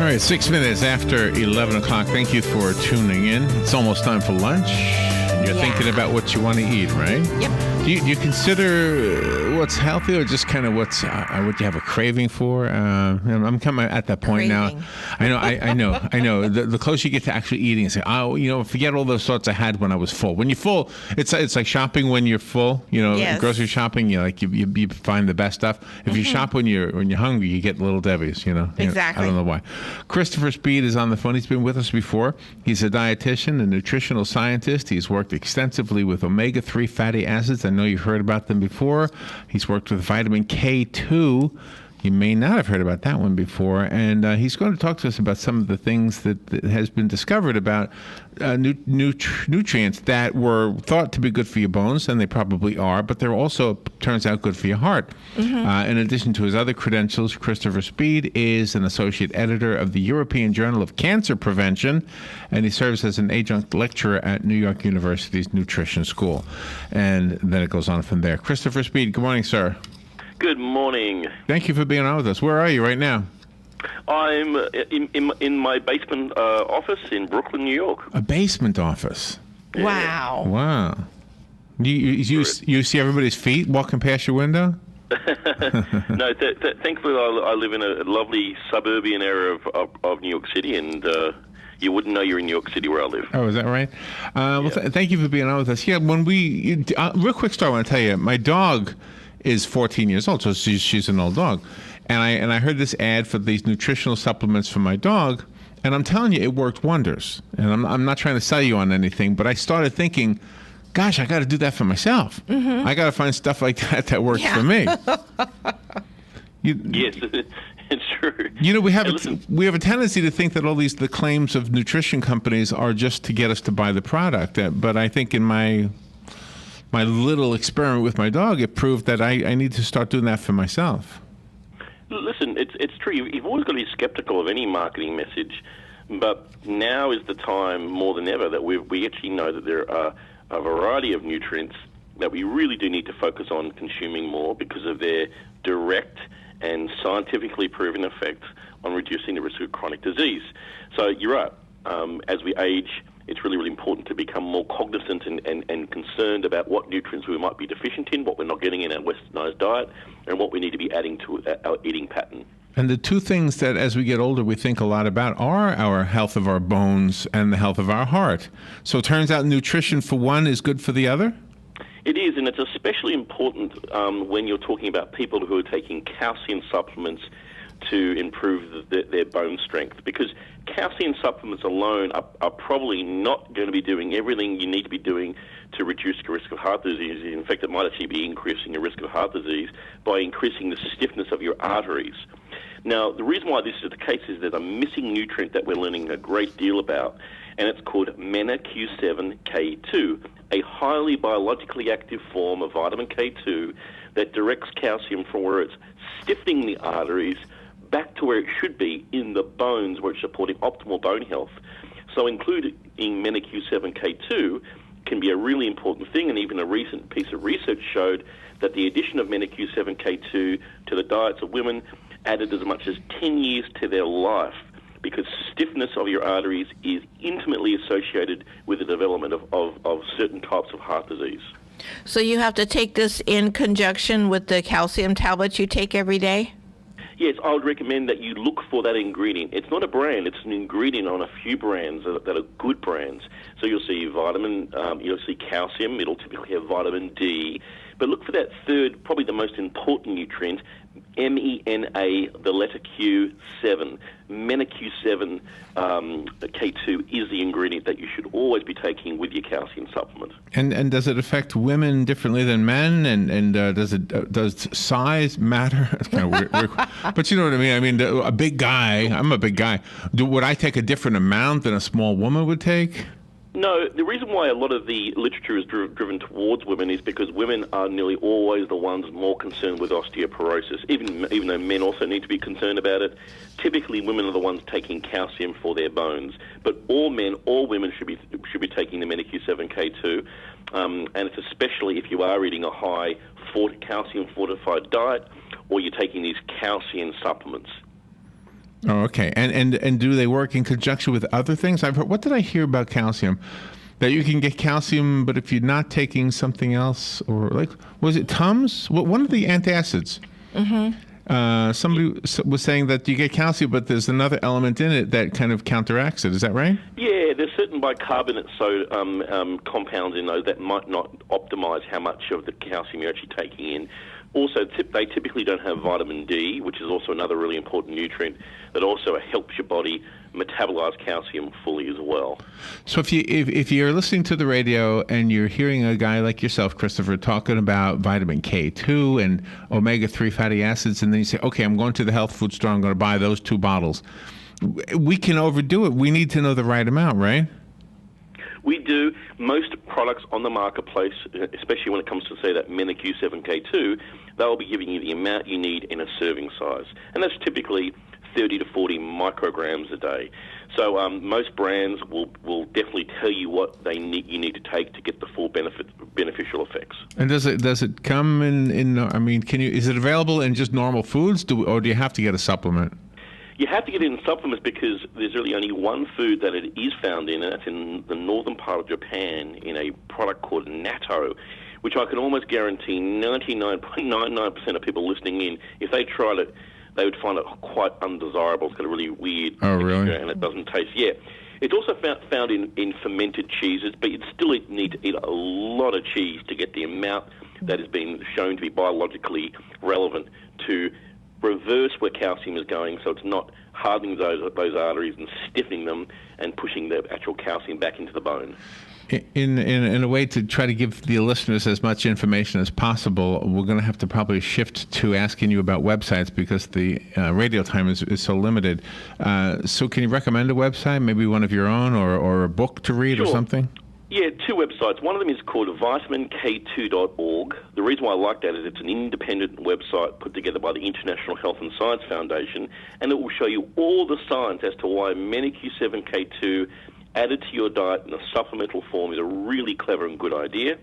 All right, 6 minutes after 11 o'clock. Thank you for tuning in. It's almost time for lunch. You're thinking about what you want to eat, right? Yep. Do you consider what's healthy or just kind of what you have a craving for? I'm kind of at that point now. I know. The closer you get to actually eating, it's like, forget all those thoughts I had when I was full. When you're full, it's like shopping when you're full. Yes. Grocery shopping, you find the best stuff. If you shop when you're hungry, you get little Debbie's. Exactly. I don't know why. Christopher Speed is on the phone. He's been with us before. He's a dietitian and nutritional scientist. He's worked extensively with omega-3 fatty acids. I know you've heard about them before. He's worked with vitamin K2. You may not have heard about that one before. And he's going to talk to us about some of the things that has been discovered about nutrients that were thought to be good for your bones, and they probably are, but they're also, turns out, good for your heart. In addition to his other credentials, Christopher Speed is an associate editor of the European Journal of Cancer Prevention, and he serves as an adjunct lecturer at New York University's Nutrition School. And then it goes on from there. Christopher Speed, good morning, sir. Good morning. Thank you for being on with us. Where are you right now? I'm in my basement office in Brooklyn, New York. A basement office. Wow. Wow. You see everybody's feet walking past your window? No, thankfully I live in a lovely suburban area of New York City, and you wouldn't know you're in New York City where I live. Oh, is that right? Thank you for being on with us. Yeah, real quick story I want to tell you. My dog is 14 years old, so she's an old dog. And I heard this ad for these nutritional supplements for my dog, and I'm telling you, it worked wonders. And I'm not trying to sell you on anything, but I started thinking, gosh, I got to do that for myself. I got to find stuff like that works for me. Yes, it's true. We have a tendency to think that all the claims of nutrition companies are just to get us to buy the product. But I think in my little experiment with my dog, it proved that I need to start doing that for myself. Listen, it's true. You've always got to be skeptical of any marketing message, but now is the time more than ever that we actually know that there are a variety of nutrients that we really do need to focus on consuming more because of their direct and scientifically proven effects on reducing the risk of chronic disease. So you're right. As we age, it's really, really important to become more cognizant and concerned about what nutrients we might be deficient in, what we're not getting in our westernized diet, and what we need to be adding to our eating pattern. And the two things that, as we get older, we think a lot about are our health of our bones and the health of our heart. So it turns out nutrition for one is good for the other? It is, and it's especially important when you're talking about people who are taking calcium supplements to improve their bone strength, because calcium supplements alone are probably not going to be doing everything you need to be doing to reduce the risk of heart disease. In fact, it might actually be increasing the risk of heart disease by increasing the stiffness of your arteries. Now, the reason why this is the case is there's a missing nutrient that we're learning a great deal about, and it's called MENA-Q7K2, a highly biologically active form of vitamin K2 that directs calcium from where it's stiffening the arteries back to where it should be in the bones, where it's supporting optimal bone health. So including MENA-Q7K2 can be a really important thing, and even a recent piece of research showed that the addition of MENA-Q7K2 to the diets of women added as much as 10 years to their life, because stiffness of your arteries is intimately associated with the development of certain types of heart disease. So you have to take this in conjunction with the calcium tablets you take every day? Yes, I would recommend that you look for that ingredient. It's not a brand, it's an ingredient on a few brands that are good brands. So you'll see vitamin, you'll see calcium, it'll typically have vitamin D. But look for that third, probably the most important nutrient, MENA, the letter Q7. MENA-Q7 K2 is the ingredient that you should always be taking with your calcium supplement. And does it affect women differently than men? And does size matter? It's kind of weird. But you know what I mean? I mean, a big guy, I'm a big guy. Would I take a different amount than a small woman would take? No, the reason why a lot of the literature is driven towards women is because women are nearly always the ones more concerned with osteoporosis, even though men also need to be concerned about it. Typically, women are the ones taking calcium for their bones, but all men, all women should be taking the MENA-Q7K2, and it's especially if you are eating a high calcium fortified diet or you're taking these calcium supplements. Oh, okay. And do they work in conjunction with other things? I've heard. What did I hear about calcium? That you can get calcium, but if you're not taking something else, or like, was it Tums? One of the antacids. Somebody was saying that you get calcium, but there's another element in it that kind of counteracts it. Is that right? Yeah, there's certain bicarbonate compounds in those that might not optimize how much of the calcium you're actually taking in. Also, they typically don't have vitamin D, which is also another really important nutrient that also helps your body metabolize calcium fully as well. So if you're listening to the radio and you're hearing a guy like yourself, Christopher, talking about vitamin K2 and omega-3 fatty acids, and then you say, okay, I'm going to the health food store, I'm going to buy those 2 bottles. We can overdo it. We need to know the right amount, right? We do. Most products on the marketplace, especially when it comes to, say, that MENA-Q7K2, they'll be giving you the amount you need in a serving size. And that's typically 30 to 40 micrograms a day. So most brands will definitely tell you what you need to take to get the full beneficial effects. And does it come in I mean, is it available in just normal foods, or do you have to get a supplement? You have to get it in supplements because there's really only one food that it is found in, and that's in the northern part of Japan in a product called natto, which I can almost guarantee 99.99% of people listening in, if they tried it, they would find it quite undesirable. It's got a really weird texture, really? And it doesn't taste. Yeah. It's also found in fermented cheeses, but you'd still need to eat a lot of cheese to get the amount that has been shown to be biologically relevant to reverse where calcium is going, so it's not hardening those arteries and stiffening them and pushing the actual calcium back into the bone. In a way to try to give the listeners as much information as possible, we're going to have to probably shift to asking you about websites because the radio time is so limited. So can you recommend a website, maybe one of your own, or a book to read? Sure. Or something? Yeah, 2 websites. One of them is called vitamink2.org. The reason why I like that is it's an independent website put together by the International Health and Science Foundation, and it will show you all the science as to why MENA-Q7K2 added to your diet in a supplemental form is a really clever and good idea.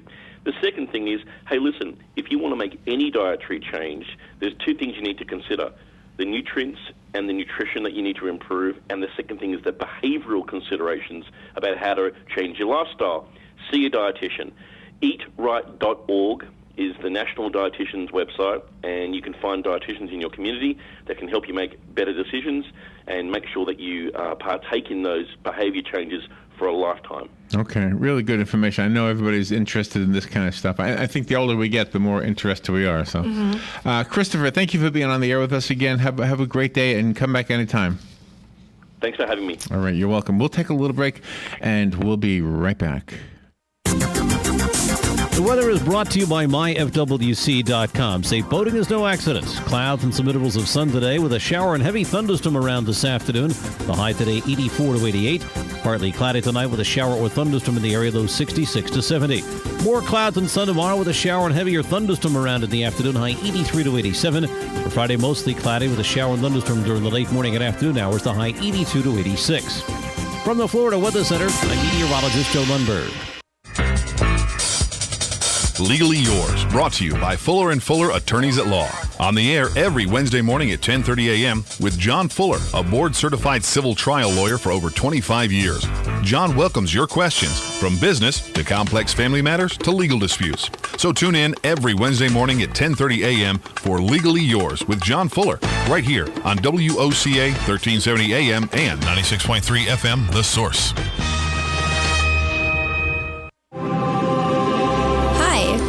The second thing is, hey, listen, if you want to make any dietary change, there's 2 things you need to consider: the nutrients and the nutrition that you need to improve, and the second thing is the behavioral considerations about how to change your lifestyle. See a dietitian. EatRight.org is the National Dietitian's website, and you can find dietitians in your community that can help you make better decisions and make sure that you partake in those behavior changes for a lifetime. Okay, really good information. I know everybody's interested in this kind of stuff. I think the older we get, the more interested we are. So, Christopher, thank you for being on the air with us again. Have a great day and come back anytime. Thanks for having me. All right, you're welcome. We'll take a little break, and we'll be right back. The weather is brought to you by myfwc.com. Safe boating is no accident. Clouds and some intervals of sun today with a shower and heavy thunderstorm around this afternoon. The high today 84 to 88. Partly cloudy tonight with a shower or thunderstorm in the area, low 66 to 70. More clouds and sun tomorrow with a shower and heavier thunderstorm around in the afternoon, high 83 to 87. For Friday, mostly cloudy with a shower and thunderstorm during the late morning and afternoon hours, the high 82 to 86. From the Florida Weather Center, I'm meteorologist Joe Lundberg. Legally Yours, brought to you by Fuller & Fuller Attorneys at Law. On the air every Wednesday morning at 10:30 a.m. with John Fuller, a board-certified civil trial lawyer for over 25 years. John welcomes your questions, from business to complex family matters to legal disputes. So tune in every Wednesday morning at 10:30 a.m. for Legally Yours with John Fuller, right here on WOCA 1370 a.m. and 96.3 FM, The Source.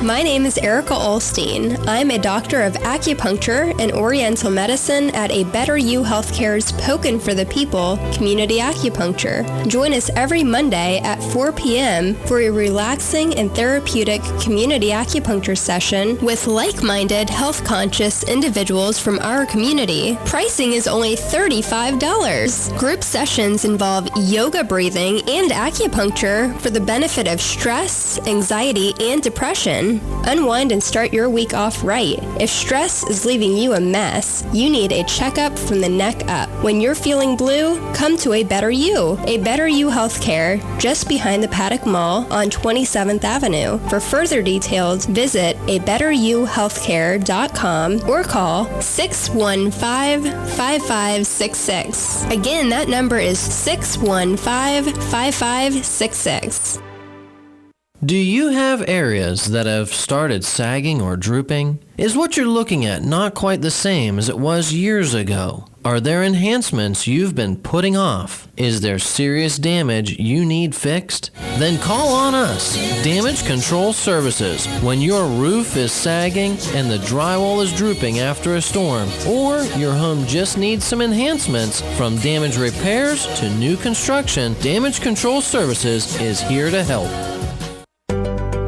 My name is Erica Olstein. I'm a doctor of acupuncture and oriental medicine at A Better You Healthcare's Pokin' for the People Community Acupuncture. Join us every Monday at 4 p.m. for a relaxing and therapeutic community acupuncture session with like-minded, health-conscious individuals from our community. Pricing is only $35. Group sessions involve yoga breathing and acupuncture for the benefit of stress, anxiety, and depression. time. Unwind and start your week off right. If stress is leaving you a mess, you need a checkup from the neck up. When you're feeling blue, come to A Better You. A Better You Healthcare, just behind the Paddock Mall on 27th Avenue. For further details, visit abetteryouhealthcare.com or call 615-5566. Again, that number is 615-5566. Do you have areas that have started sagging or drooping? Is what you're looking at not quite the same as it was years ago? Are there enhancements you've been putting off? Is there serious damage you need fixed? Then call on us, Damage Control Services, when your roof is sagging and the drywall is drooping after a storm, or your home just needs some enhancements. From damage repairs to new construction, Damage Control Services is here to help.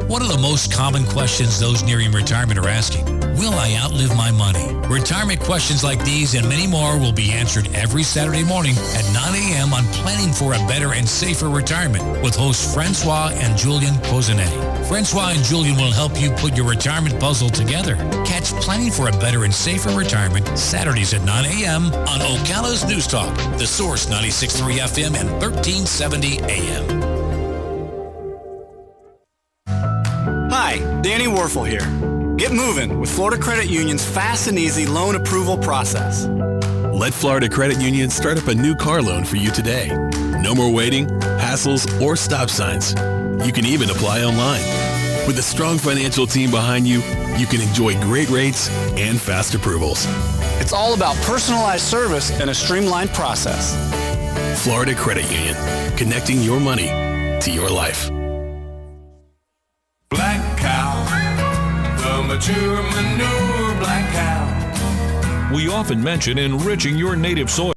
One of the most common questions those nearing retirement are asking: will I outlive my money? Retirement questions like these and many more will be answered every Saturday morning at 9 a.m. on Planning for a Better and Safer Retirement with hosts Francois and Julian Pozenet. Francois and Julian will help you put your retirement puzzle together. Catch Planning for a Better and Safer Retirement Saturdays at 9 a.m. on Ocala's News Talk, The Source 96.3 FM and 1370 AM. Hi, Danny Warfel here. Get moving with Florida Credit Union's fast and easy loan approval process. Let Florida Credit Union start up a new car loan for you today. No more waiting, hassles, or stop signs. You can even apply online. With a strong financial team behind you, you can enjoy great rates and fast approvals. It's all about personalized service and a streamlined process. Florida Credit Union, connecting your money to your life. Black cow, the mature manure black cow. We often mention enriching your native soil.